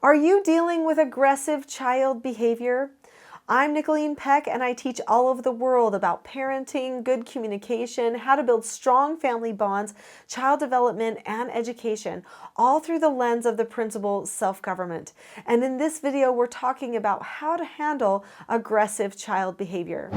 Are you dealing with aggressive child behavior? I'm Nicholeen Peck, and I teach all over the world about parenting, good communication, how to build strong family bonds, child development, and education, all through the lens of the principle self-government. And in this video, we're talking about how to handle aggressive child behavior.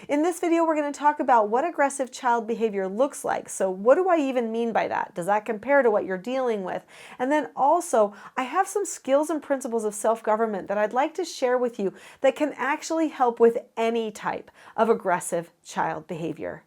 In this video, we're going to talk about what aggressive child behavior looks like. So what do I even mean by that? Does that compare to what you're dealing with? And then also, I have some skills and principles of self-government that I'd like to share with you that can actually help with any type of aggressive child behavior.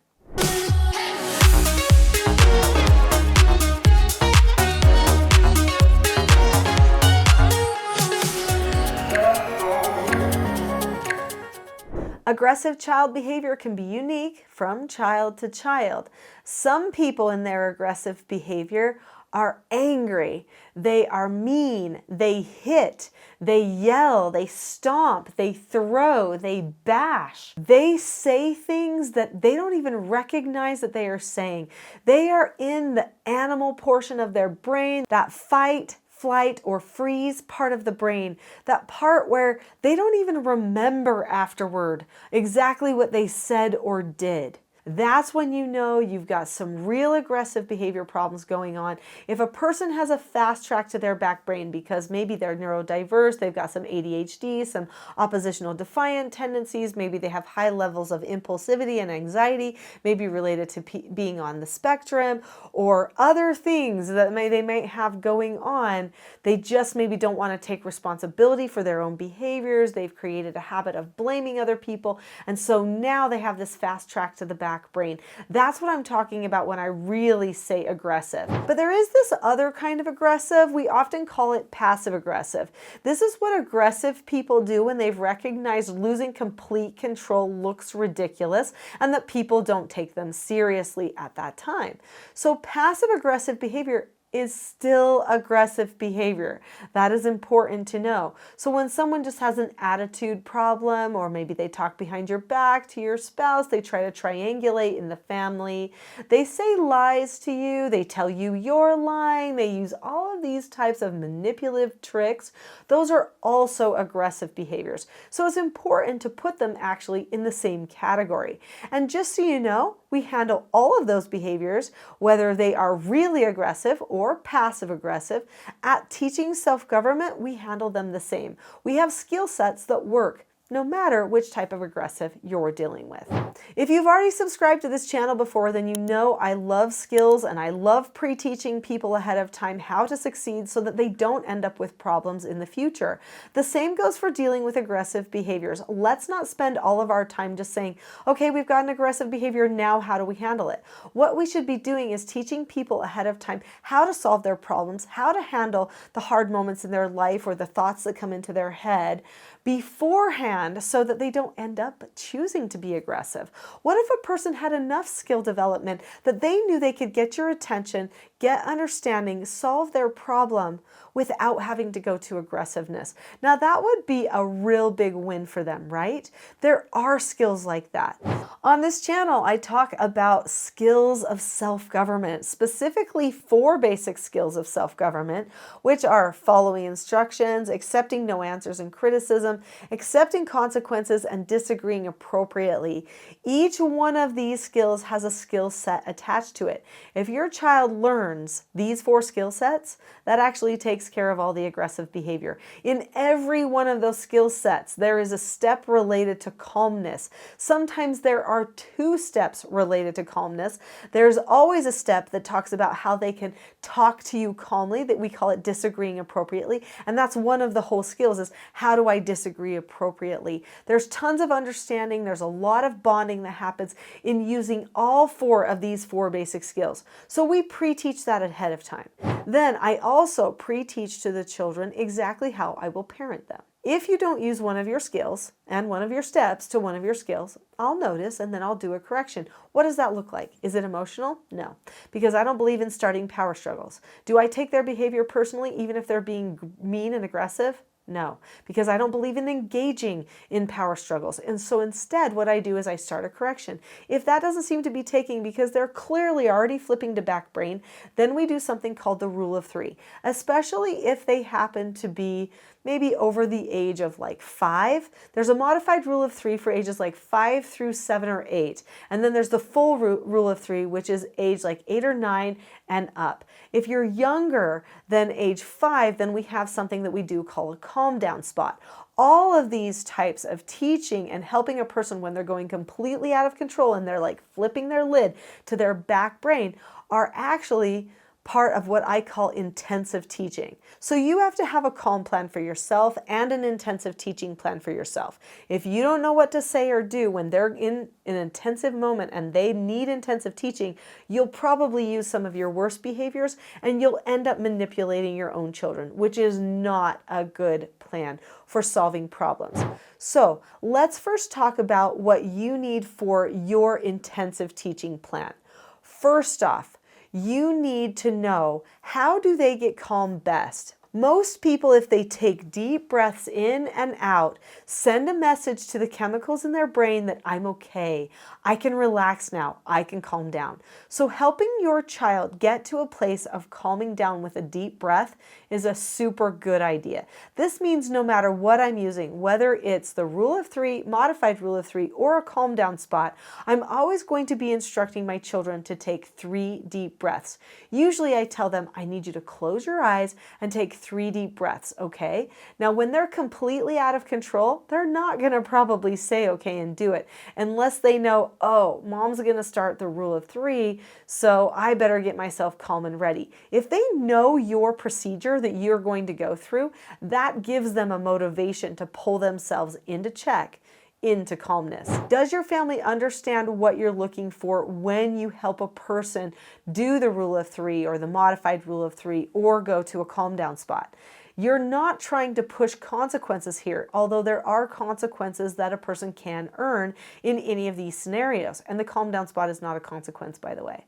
Aggressive child behavior can be unique from child to child. Some people in their aggressive behavior are angry, they are mean, they hit, they yell, they stomp, they throw, they bash. They say things that they don't even recognize that they are saying. They are in the animal portion of their brain, that fight, flight, or freeze part of the brain, that part where they don't even remember afterward exactly what they said or did. That's when you know you've got some real aggressive behavior problems going on. If a person has a fast track to their back brain because maybe they're neurodiverse, they've got some ADHD, some oppositional defiant tendencies, maybe they have high levels of impulsivity and anxiety, maybe related to being on the spectrum, or other things that they might have going on, they just maybe don't want to take responsibility for their own behaviors. They've created a habit of blaming other people, and so now they have this fast track to the back brain. That's what I'm talking about when I really say aggressive. But there is this other kind of aggressive. We often call it passive aggressive. This is what aggressive people do when they've recognized losing complete control looks ridiculous and that people don't take them seriously at that time. So passive aggressive behavior is still aggressive behavior. That is important to know. So when someone just has an attitude problem, or maybe they talk behind your back to your spouse, they try to triangulate in the family, they say lies to you, they tell you you're lying, they use all of these types of manipulative tricks, those are also aggressive behaviors. So it's important to put them actually in the same category. And just so you know, we handle all of those behaviors, whether they are really aggressive or passive aggressive. At Teaching Self-Government, we handle them the same. We have skill sets that work no matter which type of aggressive you're dealing with. If you've already subscribed to this channel before, then you know I love skills and I love pre-teaching people ahead of time how to succeed so that they don't end up with problems in the future. The same goes for dealing with aggressive behaviors. Let's not spend all of our time just saying, okay, we've got an aggressive behavior, now how do we handle it? What we should be doing is teaching people ahead of time how to solve their problems, how to handle the hard moments in their life or the thoughts that come into their head beforehand so that they don't end up choosing to be aggressive. What if a person had enough skill development that they knew they could get your attention, get understanding, solve their problem without having to go to aggressiveness? Now that would be a real big win for them, right? There are skills like that. On this channel, I talk about skills of self-government, specifically 4 basic skills of self-government, which are following instructions, accepting no answers and criticism, accepting consequences, and disagreeing appropriately. Each one of these skills has a skill set attached to it. If your child learns these 4 skill sets, that actually takes care of all the aggressive behavior. In every one of those skill sets, there is a step related to calmness. Sometimes there are 2 steps related to calmness. There's always a step that talks about how they can talk to you calmly, that we call it disagreeing appropriately. And that's one of the whole skills, is how do I disagree appropriately? There's tons of understanding. There's a lot of bonding that happens in using all 4 of these 4 basic skills. So we pre-teach that ahead of time. Then I also pre-teach to the children exactly how I will parent them. If you don't use one of your skills and one of your steps to one of your skills, I'll notice and then I'll do a correction. What does that look like? Is it emotional? No, because I don't believe in starting power struggles. Do I take their behavior personally even if they're being mean and aggressive? No, because I don't believe in engaging in power struggles. And so instead, what I do is I start a correction. If that doesn't seem to be taking because they're clearly already flipping to back brain, then we do something called the rule of three, especially if they happen to be maybe over the age of like 5. There's a modified rule of three for ages like 5 through 7 or 8. And then there's the full rule of three, which is age like 8 or 9 and up. If you're younger than age 5, then we have something that we do call a calm down spot. All of these types of teaching and helping a person when they're going completely out of control and they're like flipping their lid to their back brain are actually part of what I call intensive teaching. So you have to have a calm plan for yourself and an intensive teaching plan for yourself. If you don't know what to say or do when they're in an intensive moment and they need intensive teaching, you'll probably use some of your worst behaviors and you'll end up manipulating your own children, which is not a good plan for solving problems. So let's first talk about what you need for your intensive teaching plan. First off, you need to know, how do they get calm best? Most people, if they take deep breaths in and out, send a message to the chemicals in their brain that I'm okay, I can relax now, I can calm down. So helping your child get to a place of calming down with a deep breath is a super good idea. This means no matter what I'm using, whether it's the rule of three, modified rule of three, or a calm down spot, I'm always going to be instructing my children to take 3 deep breaths. Usually I tell them, I need you to close your eyes and take 3 deep breaths, okay? Now, when they're completely out of control, they're not going to probably say okay and do it unless they know, oh, mom's going to start the rule of 3, so I better get myself calm and ready. If they know your procedure that you're going to go through, that gives them a motivation to pull themselves into check, into calmness. Does your family understand what you're looking for when you help a person do the rule of 3 or the modified rule of 3 or go to a calm down spot? You're not trying to push consequences here, although there are consequences that a person can earn in any of these scenarios. And the calm down spot is not a consequence, by the way.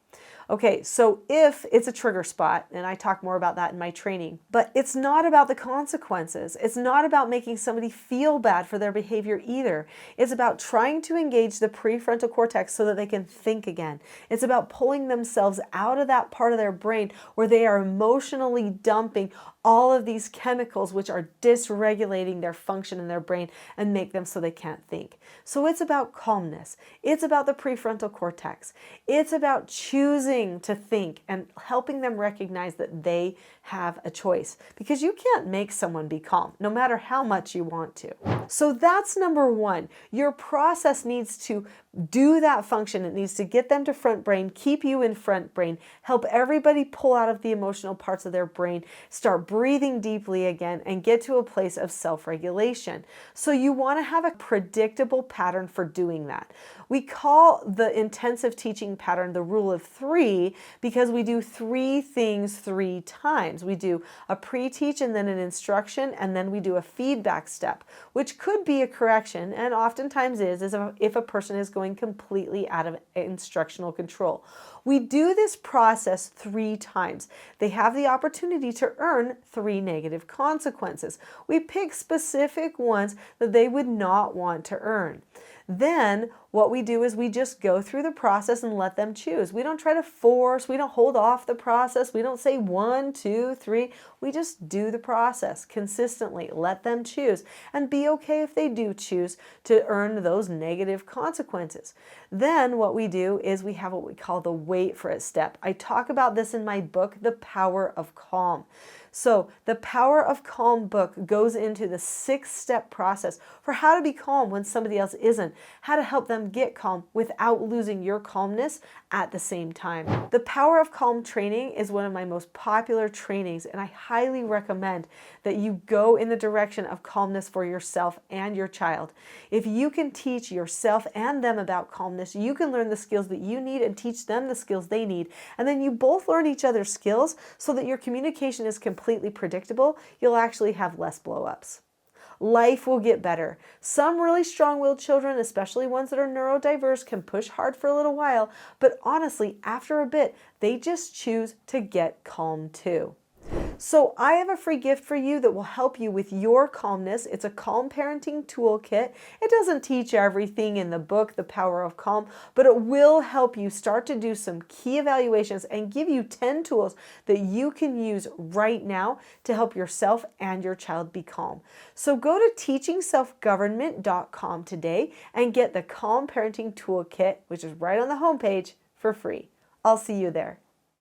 Okay, so if it's a trigger spot, and I talk more about that in my training, but it's not about the consequences. It's not about making somebody feel bad for their behavior either. It's about trying to engage the prefrontal cortex so that they can think again. It's about pulling themselves out of that part of their brain where they are emotionally dumping all of these chemicals which are dysregulating their function in their brain and make them so they can't think. So it's about calmness. It's about the prefrontal cortex. It's about choosing to think and helping them recognize that they have a choice, because you can't make someone be calm no matter how much you want to. So that's number 1. Your process needs to do that function. It needs to get them to front brain, keep you in front brain, help everybody pull out of the emotional parts of their brain, start breathing deeply again, and get to a place of self-regulation. So you want to have a predictable pattern for doing that. We call the intensive teaching pattern the rule of 3 because we do 3 things 3 times. We do a pre-teach and then an instruction, and then we do a feedback step, which could be a correction, and oftentimes is if a person is going completely out of instructional control. We do this process 3 times. They have the opportunity to earn 3 negative consequences. We pick specific ones that they would not want to earn. Then what we do is we just go through the process and let them choose. We don't try to force, we don't hold off the process, we don't say 1, 2, 3. We just do the process consistently, let them choose, and be okay if they do choose to earn those negative consequences. Then what we do is we have what we call the wait for it step. I talk about this in my book, The Power of Calm. So the Power of Calm book goes into the 6-step process for how to be calm when somebody else isn't, how to help them get calm without losing your calmness at the same time. The Power of Calm training is one of my most popular trainings, and I highly recommend that you go in the direction of calmness for yourself and your child. If you can teach yourself and them about calmness, you can learn the skills that you need and teach them the skills they need, and then you both learn each other's skills so that your communication is completely predictable. You'll actually have less blow-ups. Life will get better. Some really strong-willed children, especially ones that are neurodiverse, can push hard for a little while, but honestly, after a bit, they just choose to get calm too. So I have a free gift for you that will help you with your calmness. It's a calm parenting toolkit. It doesn't teach everything in the book, The Power of Calm, but it will help you start to do some key evaluations and give you 10 tools that you can use right now to help yourself and your child be calm. So go to teachingselfgovernment.com today and get the Calm Parenting Toolkit, which is right on the homepage, for free. I'll see you there.